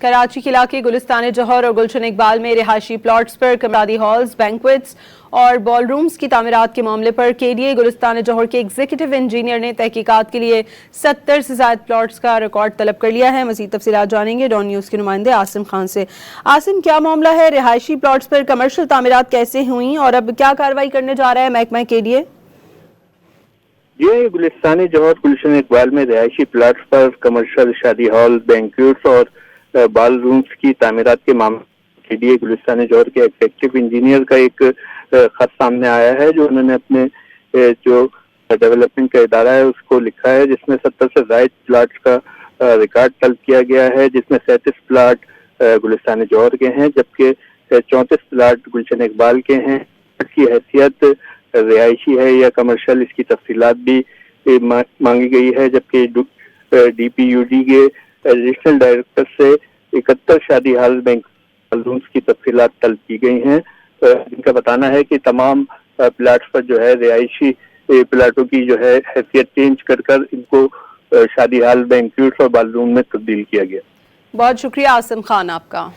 کراچی کے علاقے گلستان جوہر اور گلشن اقبال میں رہائشی پلاٹس پر کمرادی ہالز، بینکویٹس اور بال رومز کی تعمیرات کے معاملے پر KDA گلستان جوہر کے ایگزیکٹو انجینئر نے تحقیقات کے لیے 70 سے زائد پلاٹس کا ریکارڈ طلب کر لیا ہے۔ مزید تفصیلات جانیں گے ڈان نیوز کے نمائندے عاصم خان سے۔ عاصم، کیا معاملہ ہے؟ رہائشی پلاٹس پر کمرشل تعمیرات کیسے ہوئیں اور اب کیا کارروائی کرنے جا رہا ہے محکمہ KDA؟ یہ گلستان جوہر گلشن اقبال میں رہائشی پلاٹس پر کمرشل شادی ہال، بینکویٹس اور بال رومز کی تعمیرات کے معاملے KDA گلستان جوہر کے ایگزیکٹو انجینئر کا ایک خط سامنے آیا ہے، جو انہوں نے اپنے جو ڈیولپمنٹ کا ادارہ ہے اس کو لکھا ہے، جس میں 70 سے زائد پلاٹس کا ریکارڈ طلب کیا گیا ہے، جس میں 37 پلاٹ گلستان جوہر کے ہیں جبکہ 34 پلاٹ گلشن اقبال کے ہیں۔ اس کی حیثیت رہائشی ہے یا کمرشل، اس کی تفصیلات بھی مانگی گئی ہے، جبکہ DPUD کے ایڈیشنل ڈائریکٹر سے 71 شادی ہال بینک رومز کی تفصیلات طلب کی گئی ہیں، جن کا بتانا ہے کہ تمام پلاٹس پر جو ہے رہائشی پلاٹوں کی جو ہے حیثیت چینج کر ان کو شادی ہال، بینکویٹس اور بال روم میں تبدیل کیا گیا۔ بہت شکریہ عاصم خان آپ کا۔